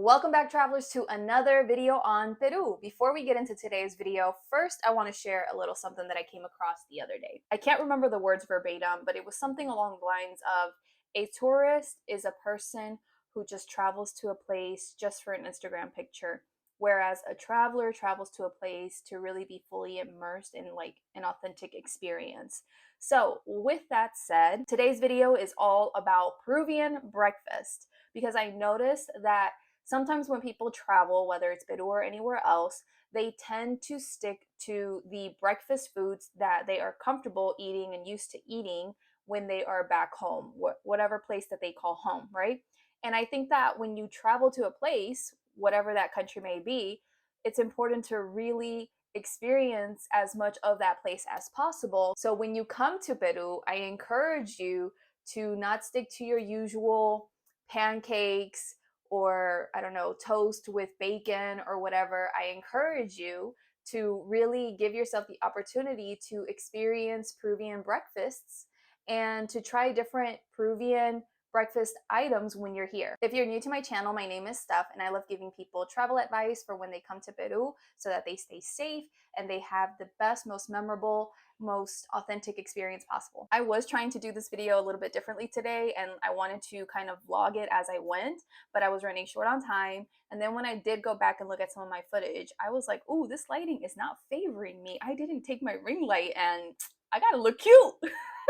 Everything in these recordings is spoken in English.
Welcome back, travelers, to another video on Peru. Before we get into today's video, first I want to share a little something that I came across the other day. I can't remember the words verbatim, but it was something along the lines of a tourist is a person who just travels to a place just for an Instagram picture, whereas a traveler travels to a place to really be fully immersed in like an authentic experience. So with that said, today's video is all about Peruvian breakfast because I noticed that sometimes when people travel, whether it's Peru or anywhere else, they tend to stick to the breakfast foods that they are comfortable eating and used to eating when they are back home, whatever place that they call home, right? And I think that when you travel to a place, whatever that country may be, it's important to really experience as much of that place as possible. So when you come to Peru, I encourage you to not stick to your usual pancakes or I don't know, toast with bacon or whatever. I encourage you to really give yourself the opportunity to experience Peruvian breakfasts and to try different Peruvian breakfast items when you're here. If you're new to my channel, my name is Stef and I love giving people travel advice for when they come to Peru so that they stay safe and they have the best, most memorable, most authentic experience possible. I was trying to do this video a little bit differently today and I wanted to kind of vlog it as I went, but I was running short on time. And then when I did go back and look at some of my footage, I was like, ooh, this lighting is not favoring me. I didn't take my ring light and I gotta look cute.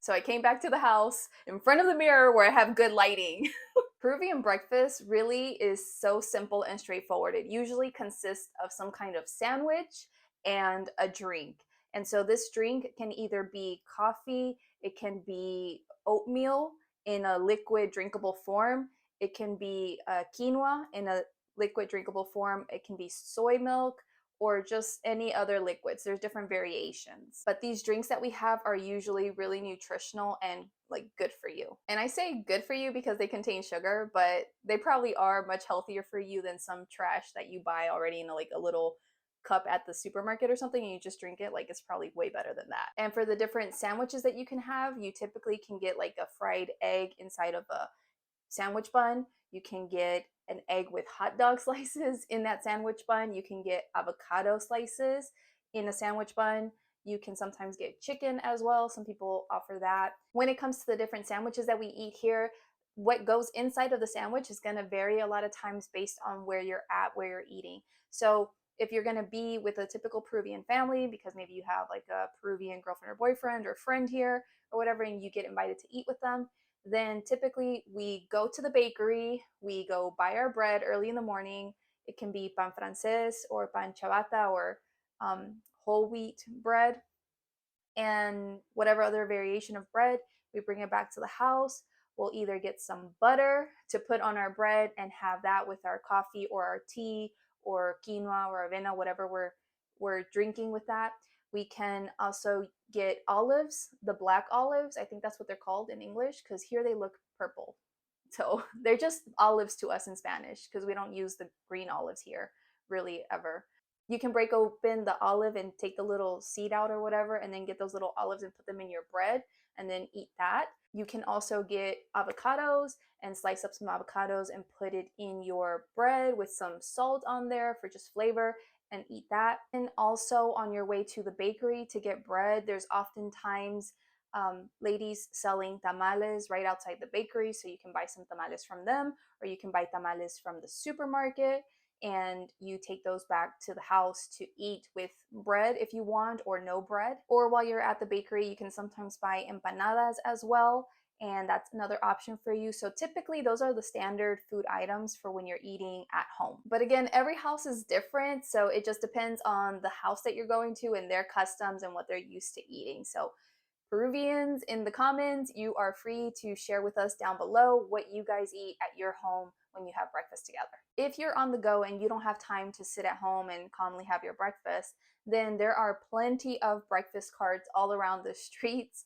So I came back to the house in front of the mirror where I have good lighting. Peruvian breakfast really is so simple and straightforward. It usually consists of some kind of sandwich and a drink. And so this drink can either be coffee, it can be oatmeal in a liquid drinkable form, it can be quinoa in a liquid drinkable form, it can be soy milk, or just any other liquids. There's different variations. But these drinks that we have are usually really nutritional and like good for you. And I say good for you because they contain sugar, but they probably are much healthier for you than some trash that you buy already in a little cup at the supermarket or something and you just drink it. Like, it's probably way better than that. And for the different sandwiches that you can have, you typically can get like a fried egg inside of a sandwich bun. You can get an egg with hot dog slices in that sandwich bun. You can get avocado slices in a sandwich bun. You can sometimes get chicken as well. Some people offer that. When it comes to the different sandwiches that we eat here, what goes inside of the sandwich is going to vary a lot of times based on where you're at, where you're eating. So if you're going to be with a typical Peruvian family, because maybe you have like a Peruvian girlfriend or boyfriend or friend here or whatever, and you get invited to eat with them, then typically we go to the bakery, we go buy our bread early in the morning. It can be pan francés or pan ciabatta or whole wheat bread and whatever other variation of bread. We bring it back to the house. We'll either get some butter to put on our bread and have that with our coffee or our tea or quinoa or avena, whatever we're drinking with that. We can also get olives, the black olives. I think that's what they're called in English because here they look purple. So they're just olives to us in Spanish because we don't use the green olives here really ever. You can break open the olive and take the little seed out or whatever and then get those little olives and put them in your bread and then eat that. You can also get avocados and slice up some avocados and put it in your bread with some salt on there for just flavor and eat that. And also on your way to the bakery to get bread, there's oftentimes ladies selling tamales right outside the bakery, so you can buy some tamales from them or you can buy tamales from the supermarket and you take those back to the house to eat with bread if you want or no bread. Or while you're at the bakery, you can sometimes buy empanadas as well, and that's another option for you. So typically those are the standard food items for when you're eating at home. But again, every house is different, so it just depends on the house that you're going to and their customs and what they're used to eating. So Peruvians, in the comments, you are free to share with us down below what you guys eat at your home when you have breakfast together. If you're on the go and you don't have time to sit at home and calmly have your breakfast, then there are plenty of breakfast carts all around the streets.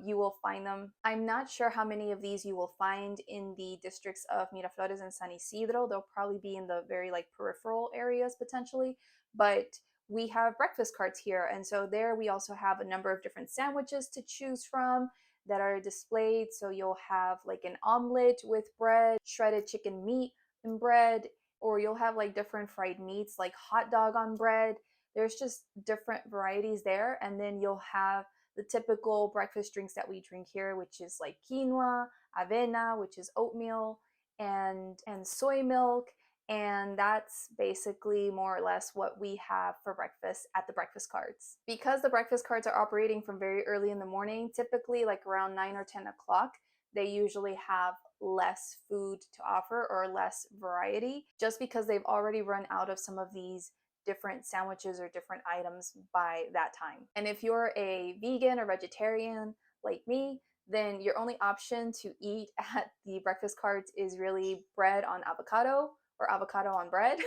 You will find them. I'm not sure how many of these you will find in the districts of Miraflores and San Isidro. They'll probably be in the very peripheral areas potentially, but we have breakfast carts here. And so there we also have a number of different sandwiches to choose from that are displayed. So you'll have like an omelet with bread, shredded chicken meat and bread, or you'll have like different fried meats like hot dog on bread. There's just different varieties there. And then you'll have the typical breakfast drinks that we drink here, which is like quinoa, avena, which is oatmeal, and soy milk. And that's basically more or less what we have for breakfast at the breakfast carts. Because the breakfast carts are operating from very early in the morning, typically like around 9 or 10 o'clock, they usually have less food to offer or less variety, just because they've already run out of some of these different sandwiches or different items by that time. And if you're a vegan or vegetarian like me, then your only option to eat at the breakfast carts is really bread on avocado or avocado on bread.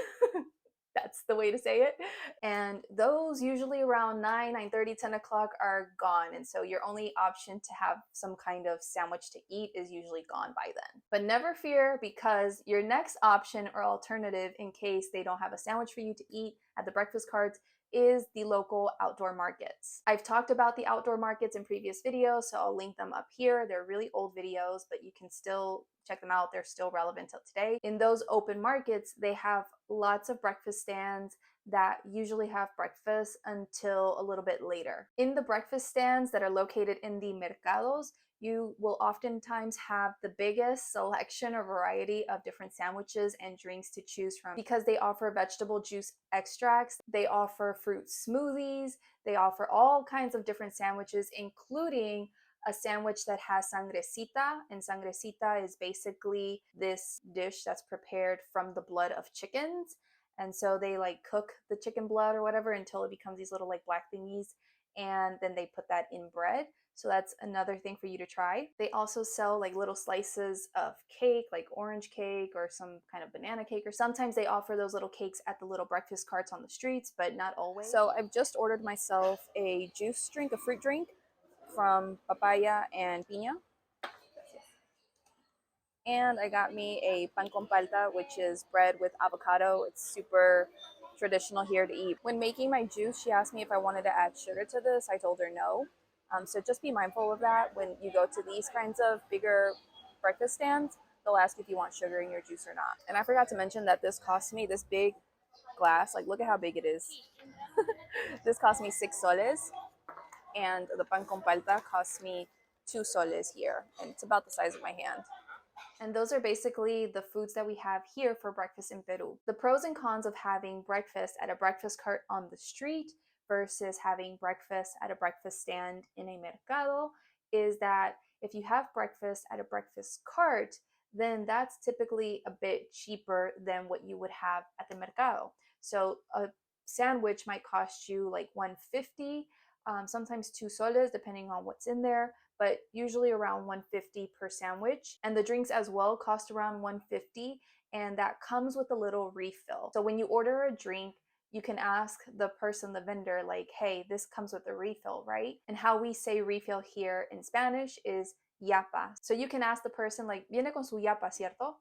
That's the way to say it. And those usually around 9, 9:30, 10 o'clock are gone. And so your only option to have some kind of sandwich to eat is usually gone by then. But never fear, because your next option or alternative, in case they don't have a sandwich for you to eat at the breakfast carts, is the local outdoor markets. I've talked about the outdoor markets in previous videos, so I'll link them up here. They're really old videos, but you can still check them out. They're still relevant till today. In those open markets, they have lots of breakfast stands that usually have breakfast until a little bit later. In the breakfast stands that are located in the mercados, you will oftentimes have the biggest selection or variety of different sandwiches and drinks to choose from, because they offer vegetable juice extracts, they offer fruit smoothies, they offer all kinds of different sandwiches, including a sandwich that has sangrecita. And sangrecita is basically this dish that's prepared from the blood of chickens. And so they like cook the chicken blood or whatever until it becomes these little like black thingies, and then they put that in bread. So that's another thing for you to try. They also sell like little slices of cake, like orange cake or some kind of banana cake, or sometimes they offer those little cakes at the little breakfast carts on the streets, but not always. So I've just ordered myself a juice drink, a fruit drink from papaya and piña. And I got me a pan con palta, which is bread with avocado. It's super traditional here to eat. When making my juice, she asked me if I wanted to add sugar to this. I told her no. So just be mindful of that when you go to these kinds of bigger breakfast stands. They'll ask if you want sugar in your juice or not. And I forgot to mention that this cost me, this big glass, like look at how big it is. This cost me 6 soles, and the pan con palta cost me 2 soles here, and it's about the size of my hand. And those are basically the foods that we have here for breakfast in Peru. The pros and cons of having breakfast at a breakfast cart on the street versus having breakfast at a breakfast stand in a mercado is that if you have breakfast at a breakfast cart, then that's typically a bit cheaper than what you would have at the mercado. So a sandwich might cost you like 150, sometimes 2 soles, depending on what's in there, but usually around 150 per sandwich. And the drinks as well cost around 150, and that comes with a little refill. So when you order a drink, you can ask the person, the vendor, like, hey, this comes with a refill, right? And how we say refill here in Spanish is yapa. So you can ask the person, like, viene con su yapa, ¿cierto?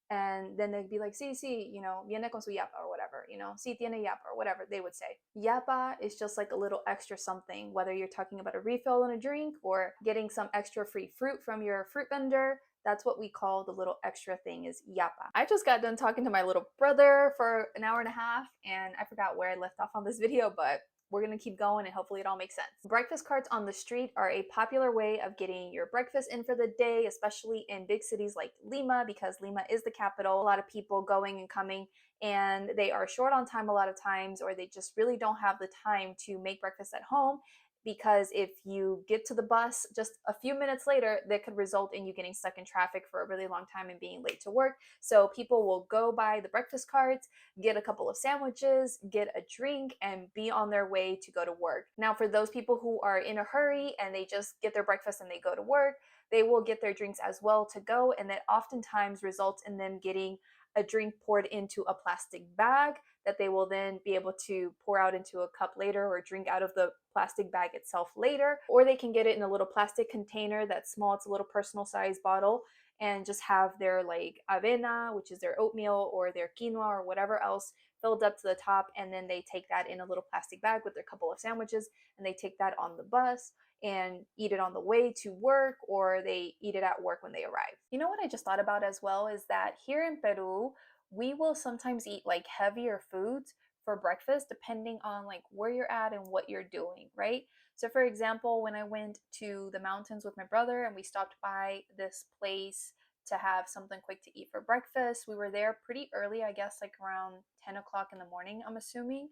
And then they'd be like, sí, sí, you know, viene con su yapa or whatever, you know, sí tiene yapa or whatever they would say. Yapa is just like a little extra something, whether you're talking about a refill on a drink or getting some extra free fruit from your fruit vendor. That's what we call the little extra thing, is yapa. I just got done talking to my little brother for an hour and a half, and I forgot where I left off on this video, but we're gonna keep going and hopefully it all makes sense. Breakfast carts on the street are a popular way of getting your breakfast in for the day, especially in big cities like Lima, because Lima is the capital. A lot of people going and coming, and they are short on time a lot of times, or they just really don't have the time to make breakfast at home, because if you get to the bus just a few minutes later, that could result in you getting stuck in traffic for a really long time and being late to work. So people will go by the breakfast carts, get a couple of sandwiches, get a drink, and be on their way to go to work. Now, for those people who are in a hurry and they just get their breakfast and they go to work, they will get their drinks as well to go, and that oftentimes results in them getting a drink poured into a plastic bag that they will then be able to pour out into a cup later, or drink out of the plastic bag itself later. Or they can get it in a little plastic container that's small, it's a little personal size bottle, and just have their like avena, which is their oatmeal, or their quinoa or whatever else filled up to the top, and then they take that in a little plastic bag with their couple of sandwiches, and they take that on the bus and eat it on the way to work, or they eat it at work when they arrive. You know what I just thought about as well is that here in Peru, we will sometimes eat like heavier foods for breakfast depending on like where you're at and what you're doing, right? So for example, when I went to the mountains with my brother and we stopped by this place to have something quick to eat for breakfast, we were there pretty early, I guess like around 10 o'clock in the morning, I'm assuming.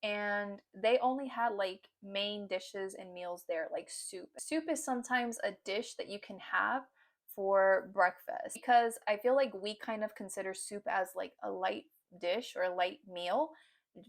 And they only had like main dishes and meals there, like soup. Soup is sometimes a dish that you can have for breakfast because I feel like we kind of consider soup as like a light dish or a light meal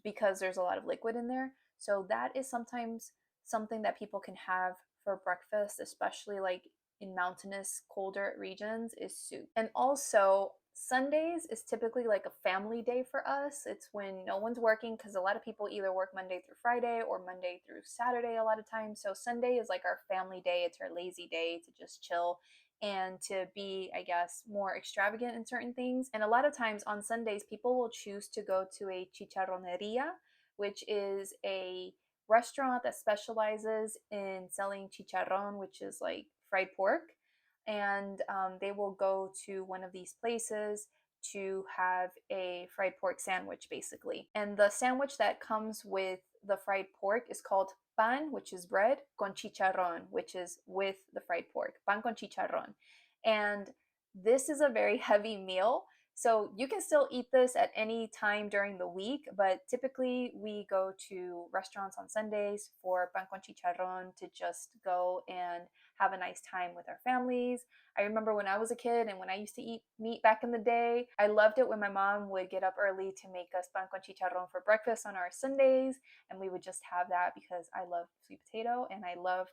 because there's a lot of liquid in there. So that is sometimes something that people can have for breakfast, especially like in mountainous, colder regions, is soup. And also, Sundays is typically like a family day for us. It's when no one's working because a lot of people either work Monday through Friday or Monday through Saturday a lot of times. So Sunday is like our family day. It's our lazy day to just chill and to be, I guess, more extravagant in certain things. And a lot of times on Sundays, people will choose to go to a chicharroneria, which is a restaurant that specializes in selling chicharrón, which is like fried pork. And they will go to one of these places to have a fried pork sandwich, basically. And the sandwich that comes with the fried pork is called pan, which is bread, con chicharrón, which is with the fried pork, pan con chicharrón. And this is a very heavy meal. So you can still eat this at any time during the week, but typically we go to restaurants on Sundays for pan con chicharrón to just go and have a nice time with our families. I remember when I was a kid and when I used to eat meat back in the day, I loved it when my mom would get up early to make us pan con chicharrón for breakfast on our Sundays, and we would just have that because I love sweet potato and I loved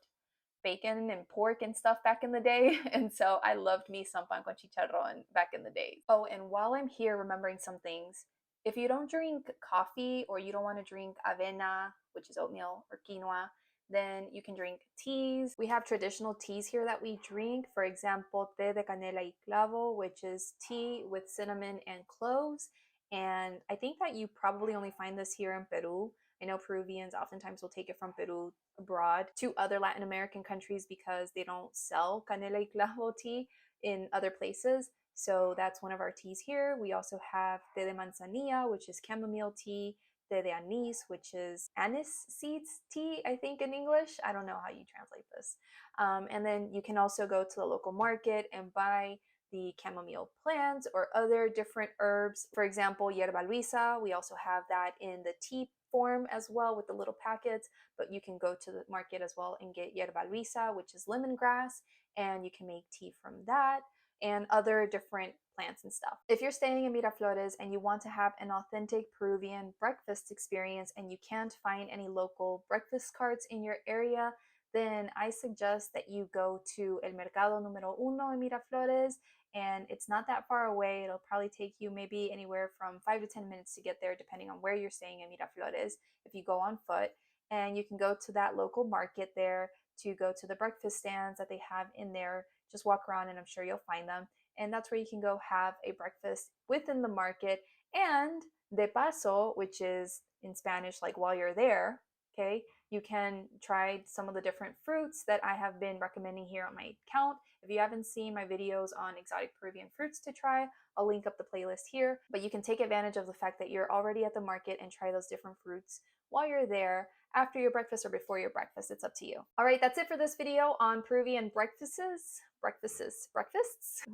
bacon and pork and stuff back in the day. And so I loved me some pan con chicharrón back in the day. Oh, and while I'm here remembering some things, if you don't drink coffee or you don't want to drink avena, which is oatmeal, or quinoa, then you can drink teas. We have traditional teas here that we drink. For example, té de canela y clavo, which is tea with cinnamon and cloves. And I think that you probably only find this here in Peru. I know Peruvians oftentimes will take it from Peru abroad to other Latin American countries because they don't sell canela y clavo tea in other places. So that's one of our teas here. We also have té de manzanilla, which is chamomile tea, té de anís, which is anise seeds tea, I think in English. I don't know how you translate this. And then you can also go to the local market and buy the chamomile plants or other different herbs. For example, yerba luisa, we also have that in the tea form as well with the little packets, but you can go to the market as well and get yerba luisa, which is lemongrass, and you can make tea from that and other different plants and stuff. If you're staying in Miraflores and you want to have an authentic Peruvian breakfast experience and you can't find any local breakfast carts in your area, then I suggest that you go to El Mercado Número Uno in Miraflores, and it's not that far away. It'll probably take you maybe anywhere from 5 to 10 minutes to get there, depending on where you're staying in Miraflores, if you go on foot. And you can go to that local market there to go to the breakfast stands that they have in there. Just walk around and I'm sure you'll find them. And that's where you can go have a breakfast within the market. And de paso, which is in Spanish, like while you're there, okay, you can try some of the different fruits that I have been recommending here on my account. If you haven't seen my videos on exotic Peruvian fruits to try, I'll link up the playlist here. But you can take advantage of the fact that you're already at the market and try those different fruits while you're there, after your breakfast or before your breakfast. It's up to you. All right, that's it for this video on Peruvian breakfasts.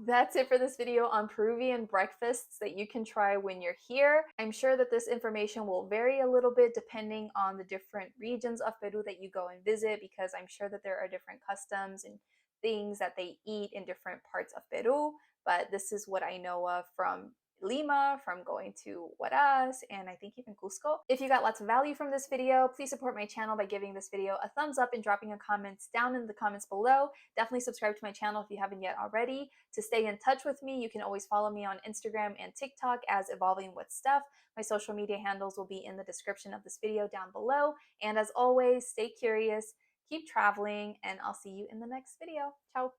That's it for this video on Peruvian breakfasts that you can try when you're here. I'm sure that this information will vary a little bit depending on the different regions of Peru that you go and visit, because I'm sure that there are different customs and things that they eat in different parts of Peru. But this is what I know of from Lima, from going to Huaraz, and I think even Cusco. If you got lots of value from this video, please support my channel by giving this video a thumbs up and dropping a comment down in the comments below. Definitely subscribe to my channel if you haven't yet already. To stay in touch with me, you can always follow me on Instagram and TikTok as Evolving with Stef. My social media handles will be in the description of this video down below. And as always, stay curious, keep traveling, and I'll see you in the next video. Ciao!